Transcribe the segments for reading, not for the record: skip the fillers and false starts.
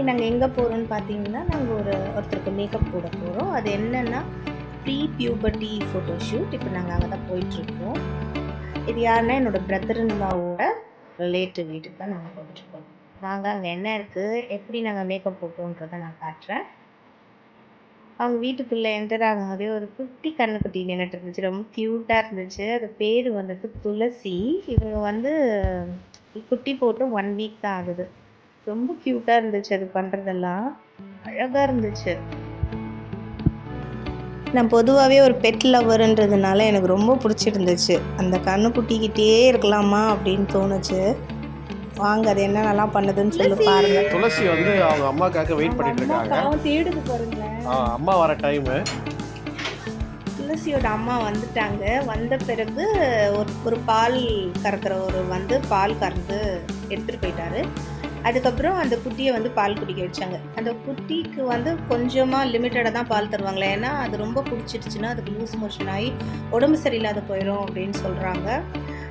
இன்றைக்கி நாங்கள் எங்கே போகிறோன்னு பார்த்தீங்கன்னா, நாங்கள் ஒருத்தருக்கு மேக்கப் போட போகிறோம். அது என்னென்னா ப்ரீ பியூபர்ட்டி ஃபோட்டோ ஷூட். இப்போ நாங்கள் அங்கே தான் போயிட்டுருக்கோம். இது யாருன்னா என்னோடய பிரதர் இன் லாவோட ரிலேட்டிவ் வீட்டுக்கு தான் நாங்கள் போயிட்டுருக்கோம். நாங்கள் அங்கே என்ன இருக்குது, எப்படி நாங்கள் மேக்கப் போட்டோன்றதை நான் காட்டுறேன். அவங்க வீட்டுக்குள்ளே என்டர் ஆகாதே ஒரு குட்டி கண்ணுக்குட்டி நின்றுட்டு இருந்துச்சு. ரொம்ப க்யூட்டாக இருந்துச்சு. அது பேர் வந்துட்டு துளசி. இவங்க வந்து குட்டி போட்டு 1 வீக் தான் ஆகுது. ரொம்ப க்யூட்டாக இருந்துச்சு. அது பண்ணுறதெல்லாம் அழகாக இருந்துச்சு. நான் பொதுவாகவே ஒரு பெட் லவருன்றதுனால எனக்கு ரொம்ப பிடிச்சிருந்துச்சு. அந்த கண்ணுக்குட்டிக்கிட்டே இருக்கலாமா அப்படின்னு தோணுச்சு. வாங்க அது என்னென்னலாம் பண்ணுதுன்னு சொல்லி பாருங்க. துளசி வந்து அவங்க அம்மாக்காக வெயிட் பண்ணிட்டு இருக்காங்க. தேடுது பாருங்க. அம்மா வர டைமு. துளசியோட அம்மா வந்துட்டாங்க. வந்த பிறகு ஒரு பால் கறக்கிற வந்து பால் கறந்து எடுத்துகிட்டு போயிட்டாரு. அதுக்கப்புறம் அந்த குட்டியை வந்து பால் குடிக்க வச்சாங்க. அந்த குட்டிக்கு வந்து கொஞ்சமாக லிமிட்டடாக தான் பால் தருவாங்களே, ஏன்னா அது ரொம்ப குடிச்சிடுச்சுன்னா அதுக்கு லூஸ் மோஷன் ஆகி உடம்பு சரியில்லாத போயிடும் அப்படின்னு சொல்கிறாங்க.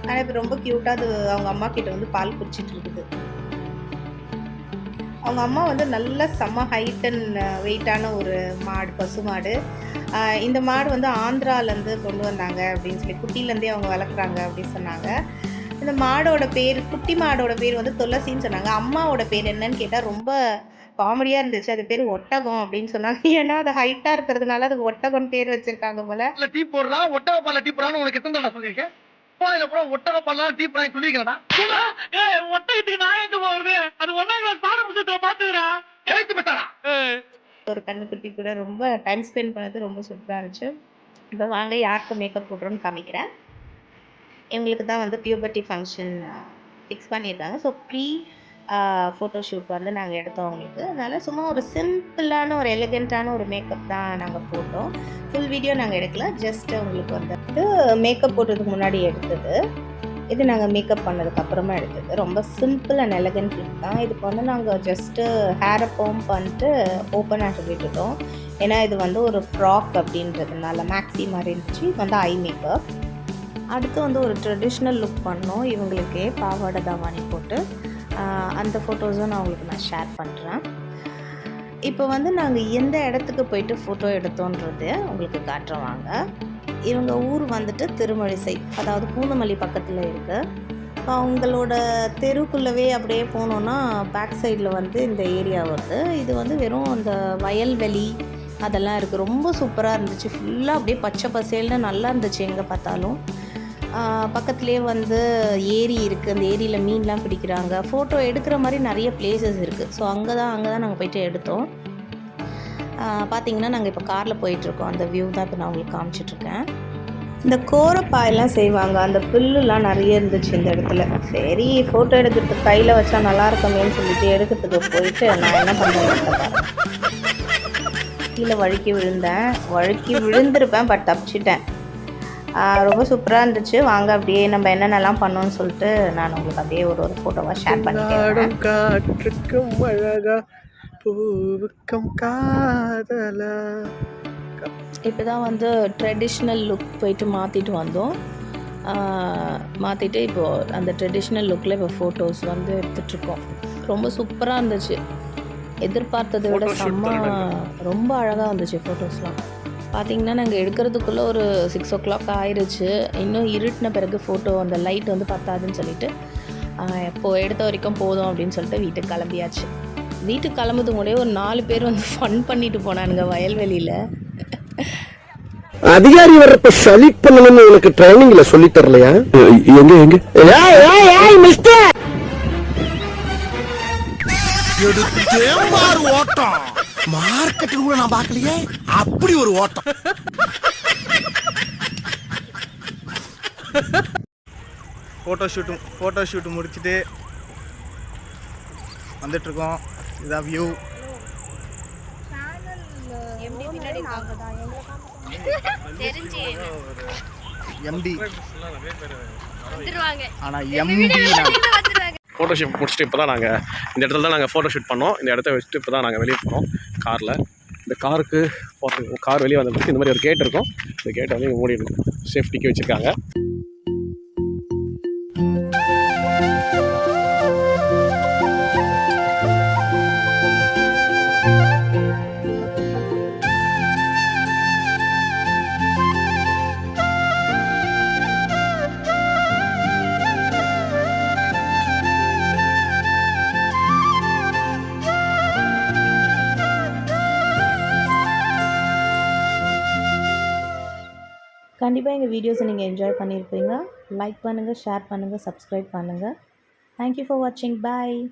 ஆனால் இப்போ ரொம்ப க்யூட்டாக அது அவங்க அம்மா கிட்ட வந்து பால் குடிச்சிட்டு இருக்குது. அவங்க அம்மா வந்து நல்ல செம்ம ஹைட் அண்ட் வெயிட்டான ஒரு மாடு, பசு மாடு. இந்த மாடு வந்து ஆந்திராலேருந்து கொண்டு வந்தாங்க அப்படின்னு சொல்லி குட்டிலேருந்தே அவங்க வளர்க்குறாங்க அப்படின்னு சொன்னாங்க. இந்த மாடோட பேர், குட்டி மாடோட பேர் வந்து துளசின்னு சொன்னாங்க. அம்மாவோட பேர் என்னன்னு கேட்டால் ரொம்ப காமெடியாக இருந்துச்சு. அது பேர் ஒட்டகம் அப்படின்னு சொன்னாங்க. ஏன்னா அது ஹைட்டாக இருக்கிறதுனால அதுக்கு ஒட்டகம் பேர் வச்சிருக்காங்க போல. டீ போடலாம், ஒட்டக பால்ல டீ போடலாம்னு உனக்கு எத்தனை தடவை சொல்லியிருக்கேன்? ஒட்டக பால்லாம் டீ போடலாம் சொல்லிக்கிறா. ஒட்டகத்துக்கு நான் எங்க போகுது? அது 1ஆம் கிளாஸ் பாட புத்தகத்தை பாத்துக்கிறா. எழுத்து பெற்றாரா? ஒரு கண்ணுக்குட்டி கூட ரொம்ப டைம் ஸ்பெண்ட் பண்ணது ரொம்ப சூப்பராக இருந்துச்சு. இப்போ வாங்க யாருக்கு மேக்கப் போடுறோன்னு காமிக்கிறேன். எங்களுக்கு தான் வந்து பியூபர்ட்டி ஃபங்க்ஷன் ஃபிக்ஸ் பண்ணியிருக்காங்க. ஸோ ப்ரீ ஃபோட்டோ ஷூட் வந்து நாங்கள் எடுத்தோம் அவங்களுக்கு. அதனால் சும்மா ஒரு சிம்பிளான ஒரு எலிகெண்ட்டான ஒரு மேக்கப் தான் நாங்கள் போட்டோம். ஃபுல் வீடியோ நாங்கள் எடுக்கல, ஜஸ்ட் உங்களுக்கு வந்துட்டு மேக்கப் போட்டதுக்கு முன்னாடி எடுத்தது. இது நாங்கள் மேக்கப் பண்ணதுக்கப்புறமா எடுத்தது. ரொம்ப சிம்பிள் அண்ட் எலிகெண்ட் லுக் தான். இதுக்கு வந்து நாங்கள் ஜஸ்ட்டு ஹேரை கோம் பண்ணிட்டு ஓப்பன் ஆக விட்டுட்டோம். ஏன்னா இது வந்து ஒரு ஃப்ராக் அப்படின்றதுனால மேக்ஸி மாதிரி இருந்துச்சு. இது வந்து ஐ மேக்கப். அடுத்து வந்து ஒரு ட்ரெடிஷ்னல் லுக் பண்ணோம் இவங்களுக்கே, பாவாடை தாவாணி போட்டு. அந்த ஃபோட்டோஸும் நான் உங்களுக்கு நான் ஷேர் பண்ணுறேன். இப்போ வந்து நாங்கள் எந்த இடத்துக்கு போயிட்டு ஃபோட்டோ எடுத்தோன்றது உங்களுக்கு காட்டுறோம் வாங்க. இவங்க ஊர் வந்துட்டு திருமழிசை, அதாவது பூந்தமல்லி பக்கத்தில் இருக்குது. இப்போ அவங்களோட தெருக்குள்ளவே அப்படியே போனோன்னா பேக் சைடில் வந்து இந்த ஏரியா வருது. இது வந்து வெறும் அந்த வயல்வெளி அதெல்லாம் இருக்குது. ரொம்ப சூப்பராக இருந்துச்சு. ஃபுல்லாக அப்படியே பச்சை பசேல்னு நல்லா இருந்துச்சு எங்கே பார்த்தாலும். பக்கத்துலேயே வந்து ஏரி இருக்குது. அந்த ஏரியில் மீன்லாம் பிடிக்கிறாங்க. ஃபோட்டோ எடுக்கிற மாதிரி நிறைய பிளேசஸ் இருக்குது. ஸோ அங்கே தான் நாங்கள் போயிட்டு எடுத்தோம். பார்த்திங்கன்னா நாங்கள் இப்போ காரில் போயிட்டுருக்கோம். அந்த வியூ தான் இப்போ நான் உங்களுக்கு காமிச்சிட்ருக்கேன். இந்த கோரப்பாயெல்லாம் செய்வாங்க. அந்த புல்லுலாம் நிறைய இருந்துச்சு இந்த இடத்துல. சரி ஃபோட்டோ எடுக்கிறதுக்கு கையில் வச்சா நல்லா இருக்குமேன்னு சொல்லிட்டு எடுக்கிறதுக்கு போயிட்டு நான் என்ன பண்ணுறேன், கீழே வழுக்கி விழுந்திருப்பேன், பட் தப்பிச்சிட்டேன். ரொம்ப சூப்பராக இருந்துச்சு. வாங்க அப்படியே நம்ம என்னென்னலாம் பண்ணோன்னு சொல்லிட்டு நான் உங்களுக்கு அப்படியே ஒரு ஃபோட்டோவாக ஷேர் பண்ணிக்கிறேன். காற்றுக்கும் அழகா பூவுக்கும் காதலா. இப்போ தான் வந்து ட்ரெடிஷ்னல் லுக் போயிட்டு மாற்றிட்டு வந்தோம். மாற்றிட்டு இப்போது அந்த ட்ரெடிஷ்னல் லுக்கில் இப்போ ஃபோட்டோஸ் வந்து எடுத்துகிட்ருக்கோம். ரொம்ப சூப்பராக இருந்துச்சு. எதிர்பார்த்ததை விட ரொம்ப அழகாக இருந்துச்சு ஃபோட்டோஸ்லாம். பார்த்திங்கன்னா நாங்கள் எடுக்கிறதுக்குள்ளே ஒரு 6 o'clock ஆயிடுச்சு. இன்னும் இருட்டின பிறகு ஃபோட்டோ அந்த லைட் வந்து பத்தாதுன்னு சொல்லிட்டு இப்போது எடுத்த வரைக்கும் போதும் அப்படின்னு சொல்லிட்டு வீட்டுக்கு கிளம்பியாச்சு. வீட்டுக்கு கிளம்புறது கூட ஒரு 4 பேர் வந்து ஃபன் பண்ணிட்டு போனானுங்க வயல்வெளியில். அதிகாரி வர்றப்ப சளி பண்ணணும்னு உனக்கு ட்ரைனிங்ல சொல்லி தரலையா? எங்க மிஸ்டர் ஓட்டம் மார்க்கெட்டுக்கு கூட நான் பார்க்கலையே, அப்படி ஒரு ஓட்டம். ஃபோட்டோ ஷூட்டு முடிச்சுட்டு வந்துட்டுருக்கோம். இதான் வியூ. எம்டி ஆனால் எம்டி ஃபோட்டோ ஷூட் முடிச்சுட்டு இப்போ தான் நாங்கள் இந்த இடத்துல தான் நாங்கள் ஃபோட்டோ ஷூட் பண்ணோம். இந்த இடத்த வச்சுட்டு இப்போ தான் நாங்கள் வெளியே போகிறோம் காரில். இந்த காருக்கு கார் வெளியே வந்த பிறகு இந்த மாதிரி ஒரு கேட் இருக்கும். இந்த கேட்டை வந்து இங்கே மூடிடணும், சேஃப்டிக்கு வச்சுருக்காங்க. கண்டிப்பாக எங்கள் வீடியோஸை நீங்கள் என்ஜாய் பண்ணியிருப்பீங்க. லைக் பண்ணுங்கள், ஷேர் பண்ணுங்கள், சப்ஸ்கிரைப் பண்ணுங்கள். தேங்க்யூ ஃபார் வாட்சிங். பாய்.